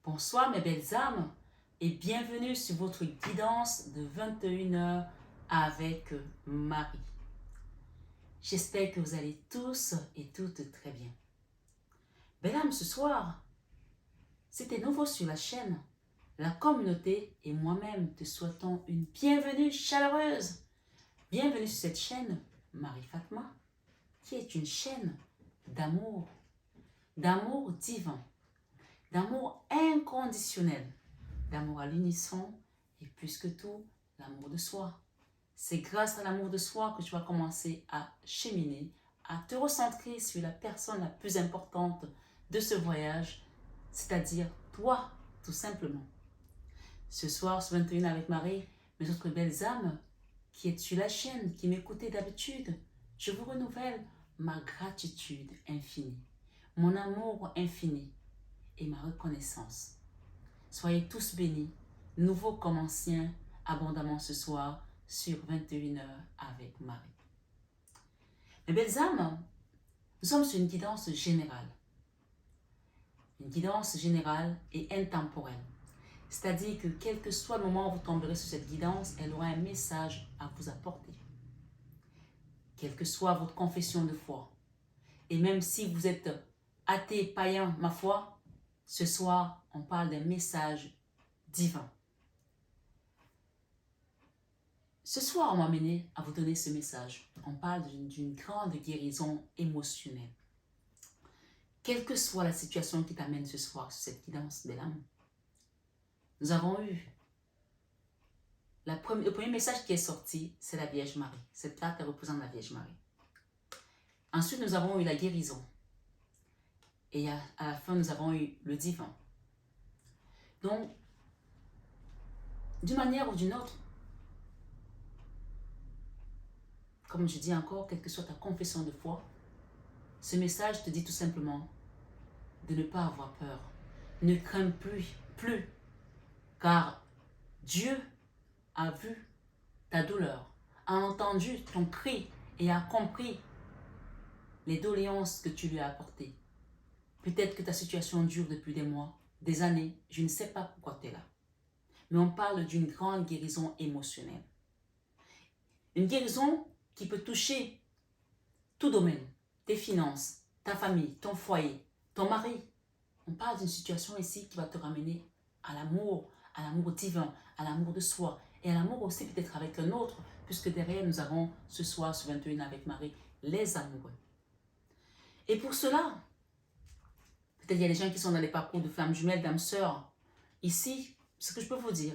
Bonsoir mes belles âmes et bienvenue sur votre guidance de 21h avec Marie. J'espère que vous allez tous et toutes très bien. Belle âme, ce soir, si tu es nouveau sur la chaîne, la communauté et moi-même te souhaitons une bienvenue chaleureuse. Bienvenue sur cette chaîne Marie Fatma, qui est une chaîne d'amour divin, d'amour inconditionnel, d'amour à l'unisson et plus que tout, l'amour de soi. C'est grâce à l'amour de soi que tu vas commencer à cheminer, à te recentrer sur la personne la plus importante de ce voyage, c'est-à-dire toi, tout simplement. Ce soir, sur 21 avec Marie, mes autres belles âmes qui êtes sur la chaîne, qui m'écoutez d'habitude, je vous renouvelle ma gratitude infinie, mon amour infini et ma reconnaissance. Soyez tous bénis, nouveaux comme anciens, abondamment ce soir sur 21h avec Marie. Mes belles âmes, nous sommes sur une guidance générale. Une guidance générale et intemporelle. C'est-à-dire que quel que soit le moment où vous tomberez sur cette guidance, elle aura un message à vous apporter. Quelle que soit votre confession de foi. Et même si vous êtes athée, païen, ma foi, ce soir, on parle d'un message divin. Ce soir, on m'a amené à vous donner ce message. On parle d'une grande guérison émotionnelle. Quelle que soit la situation qui t'amène ce soir sur cette guidance, belle âme, nous avons eu le premier message qui est sorti, c'est la Vierge Marie. Cette carte représente la Vierge Marie. Ensuite, nous avons eu la guérison. Et à la fin, nous avons eu le divin. Donc, d'une manière ou d'une autre, comme je dis encore, quelle que soit ta confession de foi, ce message te dit tout simplement de ne pas avoir peur. Ne crains plus, car Dieu a vu ta douleur, a entendu ton cri et a compris les doléances que tu lui as apportées. Peut-être que ta situation dure depuis des mois, des années, je ne sais pas pourquoi tu es là. Mais on parle d'une grande guérison émotionnelle. Une guérison qui peut toucher tout domaine, tes finances, ta famille, ton foyer, ton mari. On parle d'une situation ici qui va te ramener à l'amour divin, à l'amour de soi et à l'amour aussi peut-être avec un autre, puisque derrière nous avons ce soir sur 21 avec Marie, les amoureux. Et pour cela, peut-être il y a des gens qui sont dans les parcours de flammes jumelles, d'âmes sœurs. Ici, ce que je peux vous dire,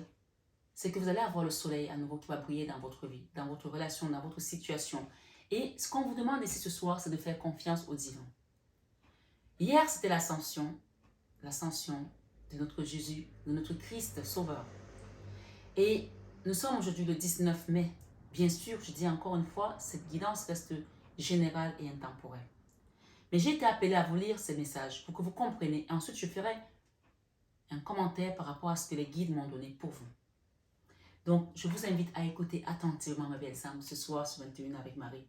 c'est que vous allez avoir le soleil à nouveau qui va briller dans votre vie, dans votre relation, dans votre situation. Et ce qu'on vous demande ici ce soir, c'est de faire confiance au divin. Hier, c'était l'ascension de notre Jésus, de notre Christ Sauveur. Et nous sommes aujourd'hui le 19 mai. Bien sûr, je dis encore une fois, cette guidance reste générale et intemporelle. Mais j'ai été appelée à vous lire ces messages pour que vous compreniez. Et ensuite, je ferai un commentaire par rapport à ce que les guides m'ont donné pour vous. Donc, je vous invite à écouter attentivement, ma belle Sam, ce soir sur 21 avec Marie,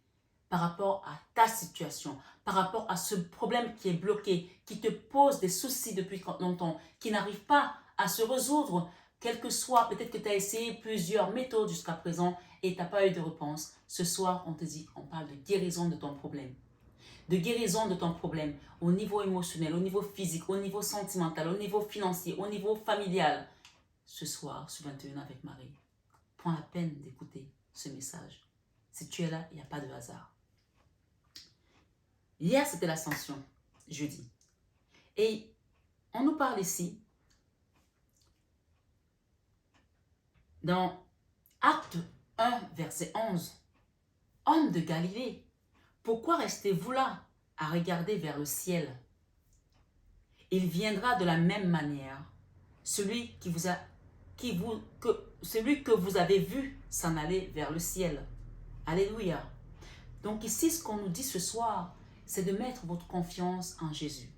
par rapport à ta situation, par rapport à ce problème qui est bloqué, qui te pose des soucis depuis longtemps, qui n'arrive pas à se résoudre, quel que soit, peut-être que tu as essayé plusieurs méthodes jusqu'à présent et tu n'as pas eu de réponse. Ce soir, on te dit, on parle de guérison de ton problème. De guérison de ton problème au niveau émotionnel, au niveau physique, au niveau sentimental, au niveau financier, au niveau familial. Ce soir, sur 21 avec Marie, prends la peine d'écouter ce message. Si tu es là, il n'y a pas de hasard. Hier, c'était l'ascension, jeudi. Et on nous parle ici, dans Acte 1, verset 11. Homme de Galilée, pourquoi restez-vous là à regarder vers le ciel? Il viendra de la même manière, celui que vous avez vu s'en aller vers le ciel. Alléluia. Donc ici, ce qu'on nous dit ce soir, c'est de mettre votre confiance en Jésus.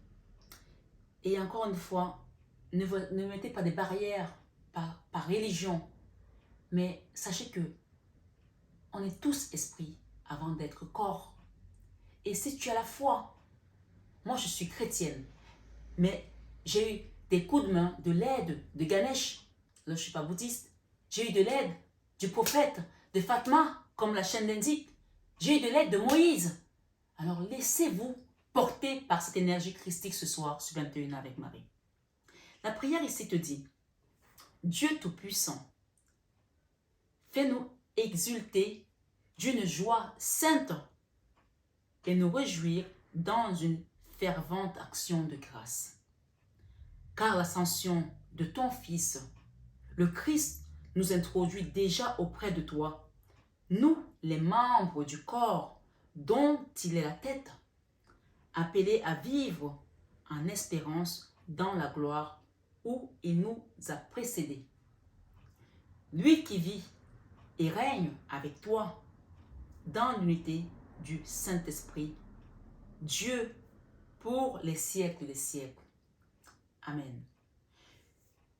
Et encore une fois, ne mettez pas des barrières par religion, mais sachez que on est tous esprits avant d'être corps. Et si tu as la foi, moi je suis chrétienne, mais j'ai eu des coups de main, de l'aide de Ganesh. Là, je ne suis pas bouddhiste. J'ai eu de l'aide du prophète, de Fatma, comme la chaîne l'indique. J'ai eu de l'aide de Moïse. Alors laissez-vous porter par cette énergie christique ce soir sur 21 avec Marie. La prière ici te dit, Dieu Tout-Puissant, fais-nous exulter d'une joie sainte et nous réjouir dans une fervente action de grâce. Car l'ascension de ton Fils, le Christ, nous introduit déjà auprès de toi, nous, les membres du corps dont il est la tête, appelés à vivre en espérance dans la gloire où il nous a précédés. Lui qui vit et règne avec toi dans l'unité du Saint-Esprit, Dieu pour les siècles des siècles. Amen.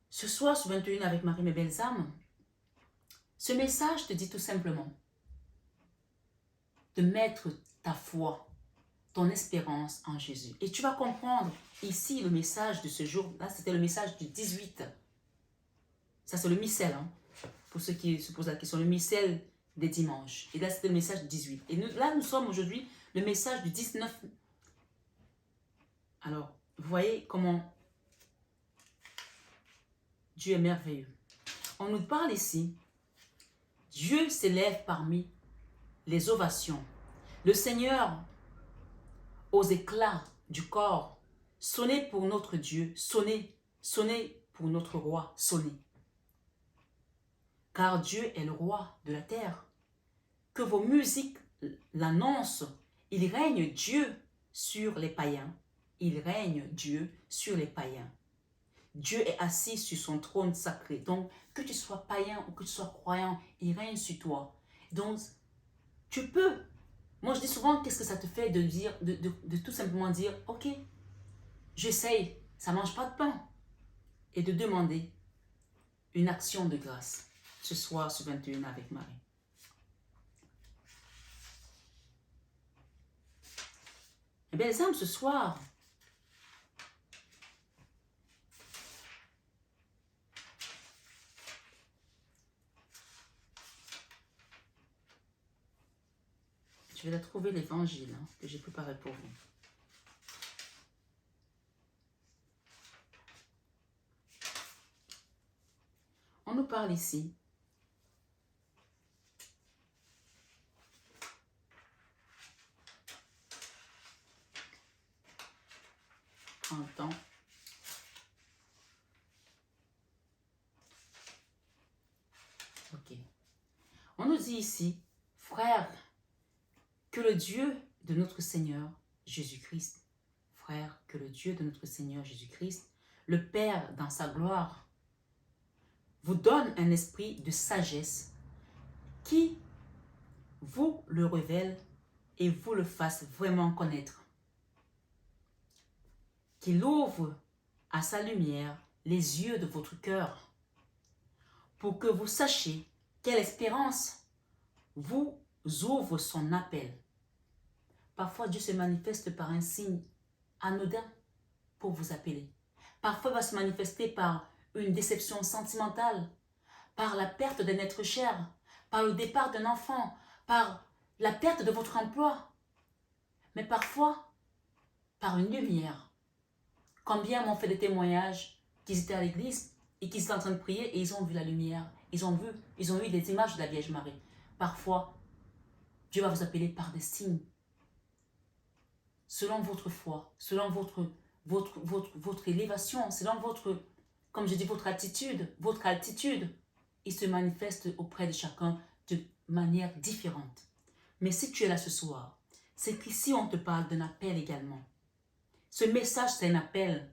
Ce soir, sur 21 avec Marie, mes belles âmes, ce message te dit tout simplement de mettre ta foi, ton espérance en Jésus. Et tu vas comprendre ici le message de ce jour. Là, c'était le message du 18. Ça, c'est le missel, hein, pour ceux qui se posent la question, le missel des dimanches. Et là, c'était le message du 18. Et nous sommes aujourd'hui le message du 19. Alors, vous voyez comment Dieu est merveilleux. On nous parle ici, Dieu s'élève parmi les ovations. Le Seigneur, aux éclats du corps, sonnez pour notre Dieu, sonnez, sonnez pour notre roi, sonnez. Car Dieu est le roi de la terre. Que vos musiques l'annoncent, il règne Dieu sur les païens. Il règne Dieu sur les païens. Dieu est assis sur son trône sacré. Donc, que tu sois païen ou que tu sois croyant, il règne sur toi. Donc, tu peux. Moi, je dis souvent, qu'est-ce que ça te fait de dire, de tout simplement dire, ok, j'essaye, ça ne mange pas de pain. Et de demander une action de grâce ce soir sur 21 avec Marie. Eh bien, les âmes, ce soir, je vais trouver l'évangile que j'ai préparé pour vous. On nous parle ici en temps. Ok. On nous dit ici, frères, que le Dieu de notre Seigneur Jésus-Christ, frères, que le Dieu de notre Seigneur Jésus-Christ, le Père dans sa gloire, vous donne un esprit de sagesse qui vous le révèle et vous le fasse vraiment connaître. Qu'il ouvre à sa lumière les yeux de votre cœur pour que vous sachiez quelle espérance vous ouvre son appel. Parfois, Dieu se manifeste par un signe anodin pour vous appeler. Parfois, il va se manifester par une déception sentimentale, par la perte d'un être cher, par le départ d'un enfant, par la perte de votre emploi. Mais parfois, par une lumière. Combien m'ont fait des témoignages qu'ils étaient à l'église et qu'ils étaient en train de prier et ils ont vu la lumière. Ils ont eu des images de la Vierge Marie. Parfois, Dieu va vous appeler par des signes. Selon votre foi, selon votre élévation, selon comme je dis, votre altitude, il se manifeste auprès de chacun de manière différente. Mais si tu es là ce soir, c'est qu'ici on te parle d'un appel également. Ce message, c'est un appel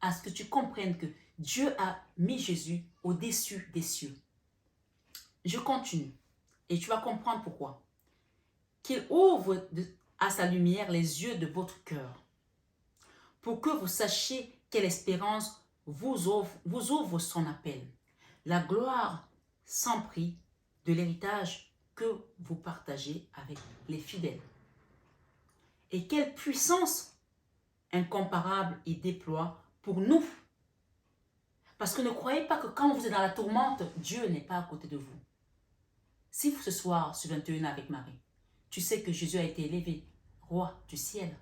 à ce que tu comprennes que Dieu a mis Jésus au-dessus des cieux. Je continue et tu vas comprendre pourquoi. Qu'il ouvre à sa lumière les yeux de votre cœur pour que vous sachiez quelle espérance vous ouvre son appel. La gloire sans prix de l'héritage que vous partagez avec les fidèles. Et quelle puissance incomparable il déploie pour nous, Parce que ne croyez pas que quand vous êtes dans la tourmente, Dieu n'est pas à côté de vous. Si vous, ce soir, sur 21 avec Marie, tu sais que Jésus a été élevé, roi du ciel,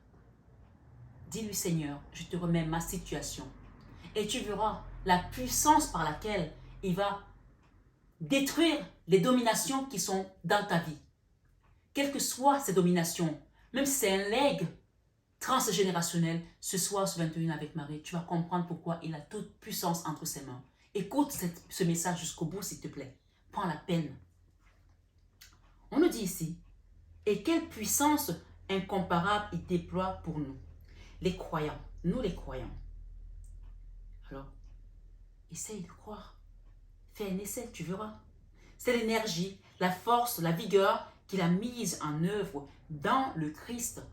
dis-lui, Seigneur, je te remets ma situation. Et tu verras la puissance par laquelle il va détruire les dominations qui sont dans ta vie. Quelles que soient ces dominations, même si c'est un legs transgénérationnel, ce soir sur 21 avec Marie, tu vas comprendre pourquoi il a toute puissance entre ses mains. Écoute ce message jusqu'au bout, s'il te plaît. Prends la peine. On nous dit ici, et quelle puissance incomparable il déploie pour nous, les croyants, nous les croyants. Alors, essaye de croire. Fais un essai, tu verras. C'est l'énergie, la force, la vigueur qu'il a mise en œuvre dans le Christ.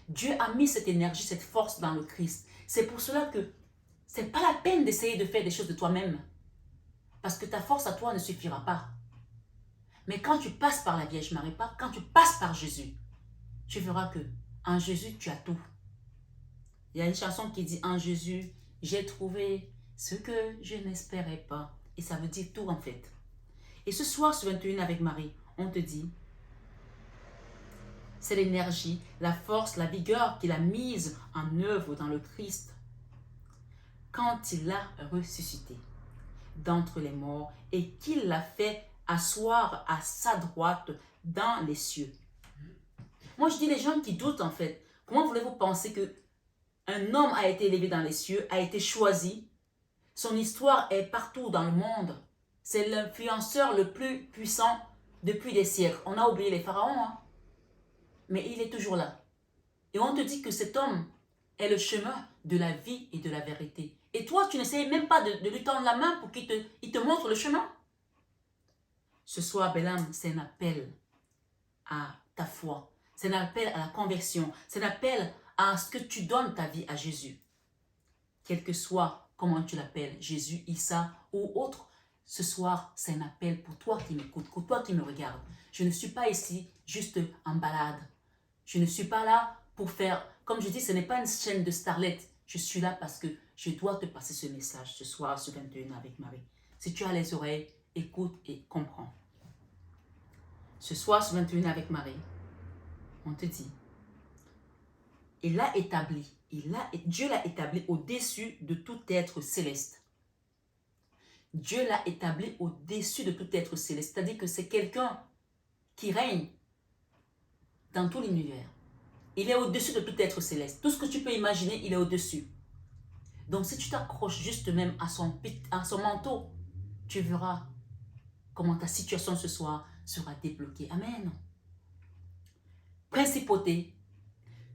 Dieu a mis cette énergie, cette force dans le Christ. C'est pour cela que ce n'est pas la peine d'essayer de faire des choses de toi-même. Parce que ta force à toi ne suffira pas. Mais quand tu passes par la Vierge Marie, quand tu passes par Jésus, tu verras que en Jésus, tu as tout. Il y a une chanson qui dit « En Jésus, j'ai trouvé ce que je n'espérais pas. » Et ça veut dire tout en fait. Et ce soir, sur 21 avec Marie, on te dit, c'est l'énergie, la force, la vigueur qu'il a mise en œuvre dans le Christ quand il l'a ressuscité d'entre les morts et qu'il l'a fait asseoir à sa droite dans les cieux. Moi, je dis les gens qui doutent en fait. Comment voulez-vous penser que un homme a été élevé dans les cieux, a été choisi? Son histoire est partout dans le monde. C'est l'influenceur le plus puissant depuis des siècles. On a oublié les pharaons, hein? Mais il est toujours là. Et on te dit que cet homme est le chemin de la vie et de la vérité. Et toi, tu n'essayes même pas de lui tendre la main pour qu'il te montre le chemin. Ce soir, belle âme, c'est un appel à ta foi. C'est un appel à la conversion. C'est un appel à ce que tu donnes ta vie à Jésus. Quel que soit comment tu l'appelles, Jésus, Issa ou autre, ce soir, c'est un appel pour toi qui m'écoutes, pour toi qui me regardes. Je ne suis pas ici juste en balade. Je ne suis pas là pour faire, comme je dis, ce n'est pas une chaîne de starlet. Je suis là parce que je dois te passer ce message ce soir sur 21 avec Marie. Si tu as les oreilles, écoute et comprends. Ce soir sur 21 avec Marie, on te dit, il l'a établi, Dieu l'a établi au-dessus de tout être céleste. Dieu l'a établi au-dessus de tout être céleste. C'est-à-dire que c'est quelqu'un qui règne dans tout l'univers. Il est au-dessus de tout être céleste. Tout ce que tu peux imaginer, il est au-dessus. Donc si tu t'accroches juste même à son manteau, tu verras comment ta situation ce soir sera débloquée. Amen. Principauté,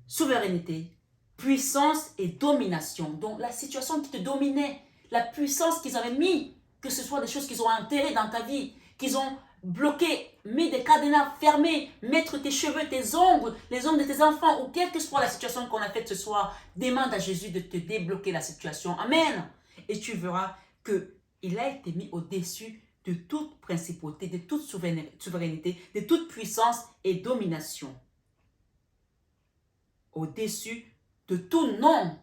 souveraineté, puissance et domination. Donc la situation qui te dominait, la puissance qu'ils avaient mis, que ce soit des choses qu'ils ont enterrées dans ta vie, qu'ils ont bloqué, mis des cadenas fermés, mettre tes cheveux, tes ongles, les ongles de tes enfants, ou quelle que soit la situation qu'on a faite ce soir, demande à Jésus de te débloquer la situation. Amen. Et tu verras qu'il a été mis au-dessus de toute principauté, de toute souveraineté, de toute puissance et domination. Au-dessus de tout nom,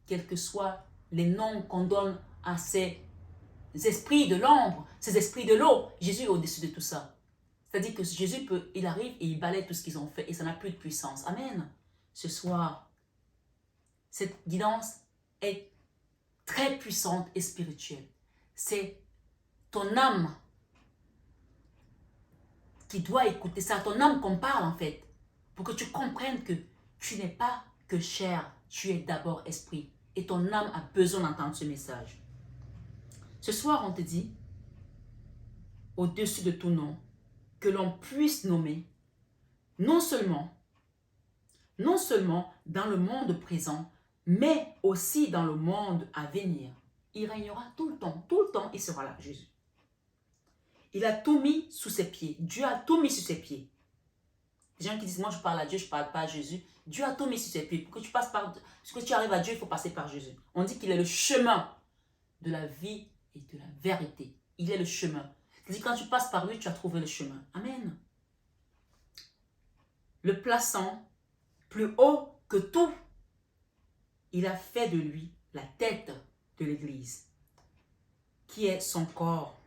quels que soient les noms qu'on donne à ces esprits de l'ombre, ces esprits de l'eau, Jésus est au-dessus de tout ça. C'est-à-dire que Jésus il arrive et il balaye tout ce qu'ils ont fait et ça n'a plus de puissance. Amen. Ce soir, cette guidance est très puissante et spirituelle. C'est ton âme qui doit écouter ça, ton âme qu'on parle en fait, pour que tu comprennes que tu n'es pas que chair, tu es d'abord esprit. Et ton âme a besoin d'entendre ce message. Ce soir, on te dit, au-dessus de tout nom, que l'on puisse nommer, non seulement dans le monde présent, mais aussi dans le monde à venir. Il régnera tout le temps, il sera là, Jésus. Il a tout mis sous ses pieds. Dieu a tout mis sous ses pieds. Les gens qui disent, moi je parle à Dieu, je ne parle pas à Jésus. Dieu a tout mis sous ses pieds. Pour que tu passes par, ce que tu arrives à Dieu, il faut passer par Jésus. On dit qu'il est le chemin de la vie et de la vérité. Il est le chemin. C'est-à-dire quand tu passes par lui, tu as trouvé le chemin. Amen. Le plaçant plus haut que tout, il a fait de lui la tête de l'Église. qui est son corps.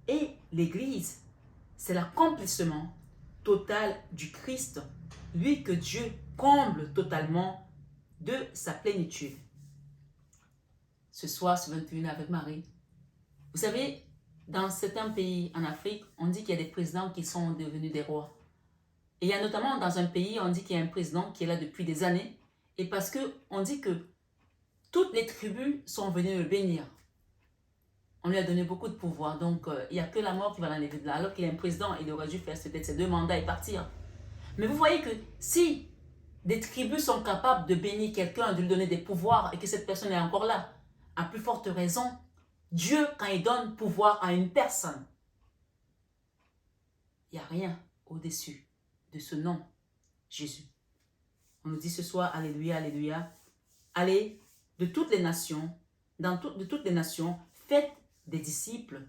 Et l'Église, c'est l'accomplissement total du Christ, lui que Dieu comble totalement de sa plénitude. Ce soir, ce 21 avec Marie, vous savez, dans certains pays en Afrique, on dit qu'il y a des présidents qui sont devenus des rois. Et il y a notamment dans un pays, on dit qu'il y a un président qui est là depuis des années, et parce qu'on dit que toutes les tribus sont venues le bénir. On lui a donné beaucoup de pouvoir, donc il n'y a que la mort qui va l'enlever de là. Alors qu'il est un président, il aurait dû faire peut-être ses 2 mandats et partir. Mais vous voyez que si des tribus sont capables de bénir quelqu'un, de lui donner des pouvoirs, et que cette personne est encore là, à plus forte raison, Dieu, quand il donne pouvoir à une personne, il n'y a rien au-dessus de ce nom, Jésus. On nous dit ce soir, alléluia, alléluia, allez de toutes les nations, de toutes les nations, faites des disciples,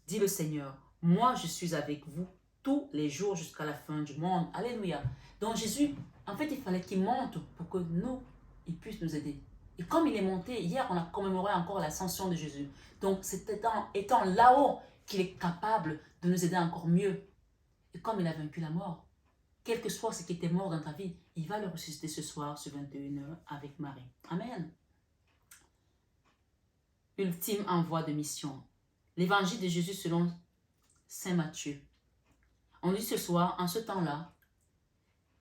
dit le Seigneur. Moi, je suis avec vous tous les jours jusqu'à la fin du monde. Alléluia. Donc Jésus, en fait, il fallait qu'il monte pour que nous, il puisse nous aider. Et comme il est monté, hier, on a commémoré encore l'ascension de Jésus. Donc, c'est étant là-haut qu'il est capable de nous aider encore mieux. Et comme il a vaincu la mort, quel que soit ce qui était mort dans ta vie, il va le ressusciter ce soir, ce 21h, avec Marie. Amen. Ultime envoi de mission. L'évangile de Jésus selon Saint Matthieu. On dit ce soir, en ce temps-là,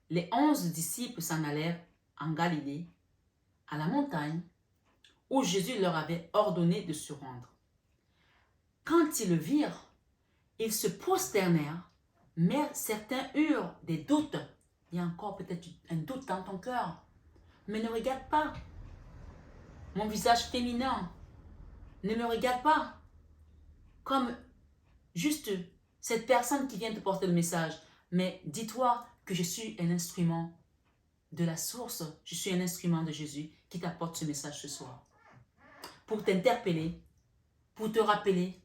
les 11 disciples s'en allèrent en Galilée, à la montagne, où Jésus leur avait ordonné de se rendre. Quand ils le virent, ils se prosternèrent, mais certains eurent des doutes. Il y a encore peut-être un doute dans ton cœur. Mais ne regarde pas mon visage féminin. Ne me regarde pas comme juste cette personne qui vient te porter le message. Mais dis-toi que je suis un instrument de la source. Je suis un instrument de Jésus qui t'apporte ce message ce soir. Pour t'interpeller, pour te rappeler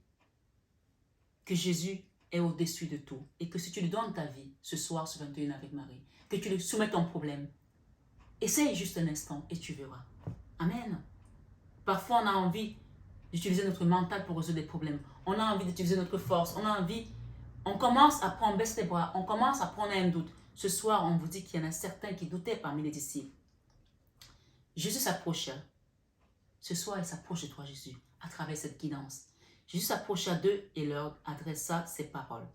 que Jésus est au-dessus de tout. Et que si tu lui donnes ta vie ce soir, ce 21 avec Marie, que tu lui soumets ton problème, essaye juste un instant et tu verras. Amen. Parfois, on a envie d'utiliser notre mental pour résoudre des problèmes. On a envie d'utiliser notre force. On commence à prendre, baisse les bras. On commence à prendre un doute. Ce soir, on vous dit qu'il y en a certains qui doutaient parmi les disciples. Jésus s'approcha. Ce soir, il s'approche de toi, Jésus, à travers cette guidance. Jésus s'approcha d'eux et leur adressa ces paroles.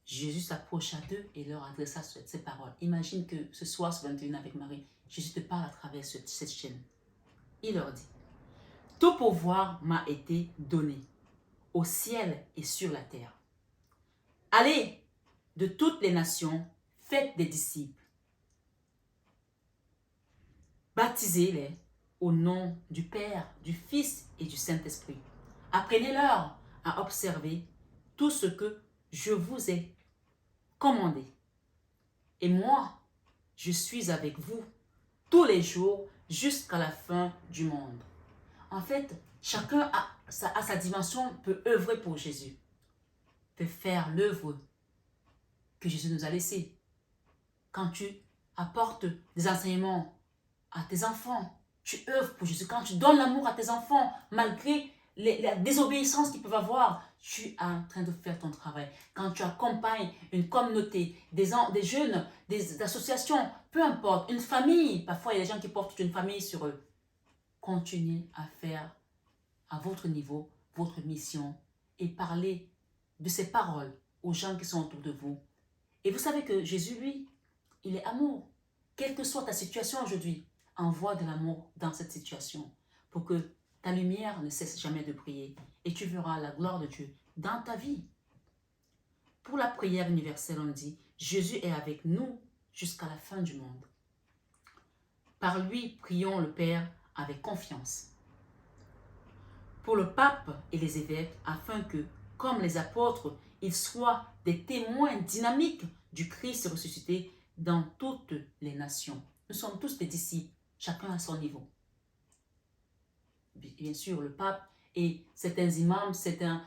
Jésus s'approcha d'eux et leur adressa ces paroles. Imagine que ce soir, ce 21 avec Marie, Jésus te parle à travers cette chaîne. Il leur dit, « Tout pouvoir m'a été donné, au ciel et sur la terre. Allez de toutes les nations, faites des disciples. Baptisez-les au nom du Père, du Fils et du Saint-Esprit. Apprenez-leur à observer tout ce que je vous ai commandé. Et moi, je suis avec vous tous les jours jusqu'à la fin du monde. » En fait, chacun à sa dimension peut œuvrer pour Jésus, peut faire l'œuvre que Jésus nous a laissée. Quand tu apportes des enseignements à tes enfants, tu œuvres pour Jésus. Quand tu donnes l'amour à tes enfants, malgré la désobéissance qu'ils peuvent avoir, tu es en train de faire ton travail. Quand tu accompagnes une communauté, des jeunes, des associations, peu importe, une famille, parfois il y a des gens qui portent une famille sur eux. Continuez à faire à votre niveau, votre mission et parler de ces paroles aux gens qui sont autour de vous. Et vous savez que Jésus, lui, il est amour. Quelle que soit ta situation aujourd'hui, envoie de l'amour dans cette situation pour que ta lumière ne cesse jamais de briller et tu verras la gloire de Dieu dans ta vie. Pour la prière universelle, on dit, Jésus est avec nous jusqu'à la fin du monde. Par lui, prions le Père avec confiance. Pour le pape et les évêques, afin que, comme les apôtres, ils soient des témoins dynamiques du Christ ressuscité dans toutes les nations. Nous sommes tous des disciples, chacun à son niveau. Bien sûr, le pape et certains imams, certains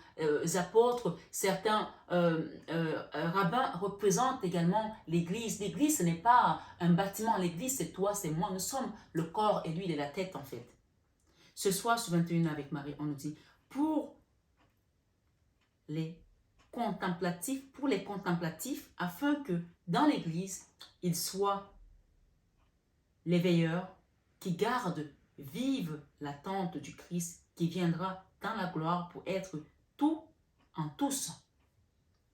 apôtres, certains rabbins représentent également l'Église. L'Église, ce n'est pas un bâtiment. L'Église, c'est toi, c'est moi. Nous sommes le corps et lui, il est la tête en fait. Ce soir, sur 21 avec Marie, on nous dit, pour les contemplatifs, afin que dans l'Église, ils soient les veilleurs qui gardent vive l'attente du Christ qui viendra dans la gloire pour être tout en tous.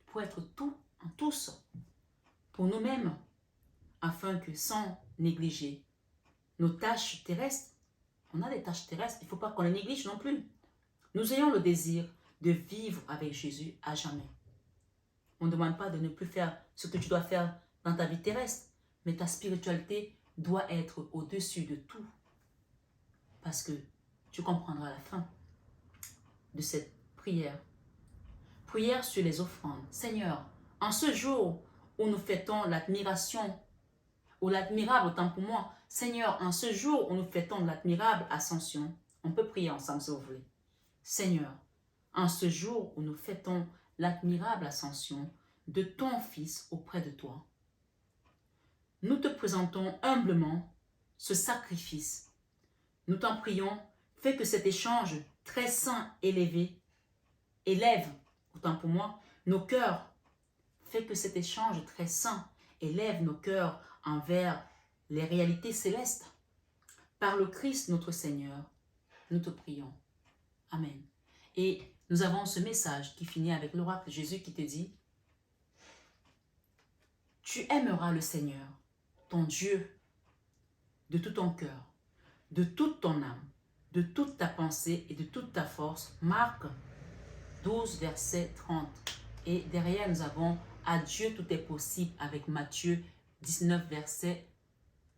Pour être tout en tous. Pour nous-mêmes, afin que sans négliger nos tâches terrestres, on a des tâches terrestres, il ne faut pas qu'on les néglige non plus. Nous ayons le désir de vivre avec Jésus à jamais. On ne demande pas de ne plus faire ce que tu dois faire dans ta vie terrestre, mais ta spiritualité doit être au-dessus de tout. Parce que tu comprendras à la fin de cette prière. Prière sur les offrandes. Seigneur, en ce jour où nous fêtons l'admiration, ou l'admirable autant pour moi, Seigneur, en ce jour où nous fêtons l'admirable ascension, on peut prier ensemble si vous voulez. Seigneur, en ce jour où nous fêtons l'admirable ascension de ton Fils auprès de toi, nous te présentons humblement ce sacrifice. Nous t'en prions, fais que cet échange très saint élève, autant pour moi, nos cœurs. Fais que cet échange très saint élève nos cœurs envers les réalités célestes. Par le Christ notre Seigneur, nous te prions. Amen. Et nous avons ce message qui finit avec l'oracle de Jésus qui te dit, tu aimeras le Seigneur, ton Dieu, de tout ton cœur, de toute ton âme, de toute ta pensée et de toute ta force. Marc 12, verset 30. Et derrière, nous avons « À Dieu tout est possible » avec Matthieu 19, verset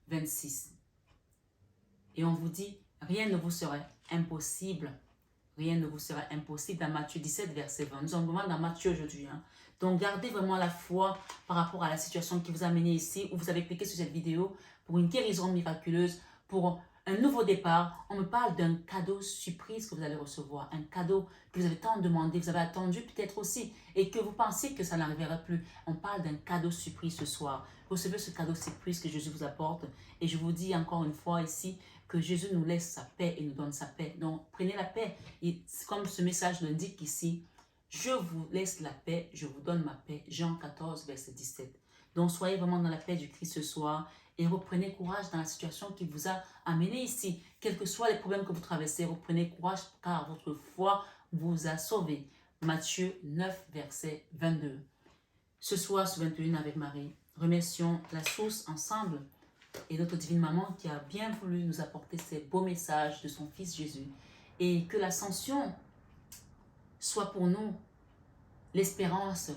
26. Et on vous dit, rien ne vous serait impossible. Rien ne vous serait impossible dans Matthieu 17, verset 20. Nous sommes vraiment dans Matthieu aujourd'hui. Donc, gardez vraiment la foi par rapport à la situation qui vous a mené ici, où vous avez cliqué sur cette vidéo pour une guérison miraculeuse, pour un nouveau départ. On me parle d'un cadeau surprise que vous allez recevoir, un cadeau que vous avez tant demandé, vous avez attendu peut-être aussi, et que vous pensez que ça n'arriverait plus. On parle d'un cadeau surprise ce soir. Recevez ce cadeau surprise que Jésus vous apporte. Et je vous dis encore une fois ici, que Jésus nous laisse sa paix et nous donne sa paix. Donc, prenez la paix. Et comme ce message l'indique ici, je vous laisse la paix, je vous donne ma paix. Jean 14, verset 17. Donc, soyez vraiment dans la paix du Christ ce soir et reprenez courage dans la situation qui vous a amené ici. Quels que soient les problèmes que vous traversez, reprenez courage car votre foi vous a sauvé. Matthieu 9, verset 22. Ce soir, sur 21 avec Marie, remercions la source ensemble et notre divine maman qui a bien voulu nous apporter ces beaux messages de son Fils Jésus. Et que l'ascension soit pour nous l'espérance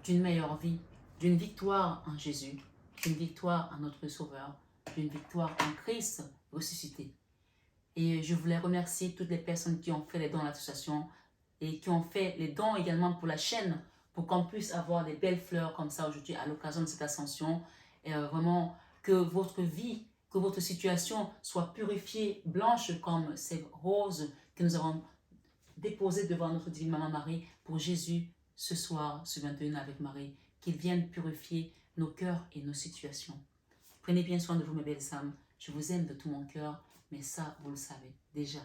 d'une meilleure vie, d'une victoire en Jésus, d'une victoire en notre Sauveur, d'une victoire en Christ ressuscité. Et je voulais remercier toutes les personnes qui ont fait les dons à l'association et qui ont fait les dons également pour la chaîne, pour qu'on puisse avoir des belles fleurs comme ça aujourd'hui à l'occasion de cette ascension. Et vraiment, que votre vie, que votre situation soit purifiée, blanche comme ces roses que nous avons déposées devant notre divine Maman Marie pour Jésus ce soir, ce 21 avec Marie, qu'il vienne purifier nos cœurs et nos situations. Prenez bien soin de vous, mes belles âmes. Je vous aime de tout mon cœur, mais ça, vous le savez déjà.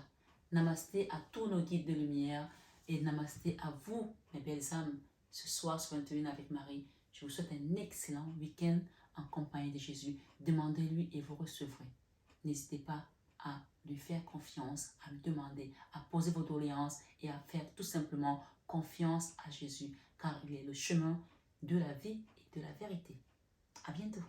Namasté à tous nos guides de lumière et namasté à vous, mes belles âmes, ce soir, ce 21 avec Marie. Je vous souhaite un excellent week-end en compagnie de Jésus. Demandez-lui et vous recevrez. N'hésitez pas à lui faire confiance, à lui demander, à poser vos doléances et à faire tout simplement confiance à Jésus, car il est le chemin de la vie et de la vérité. À bientôt.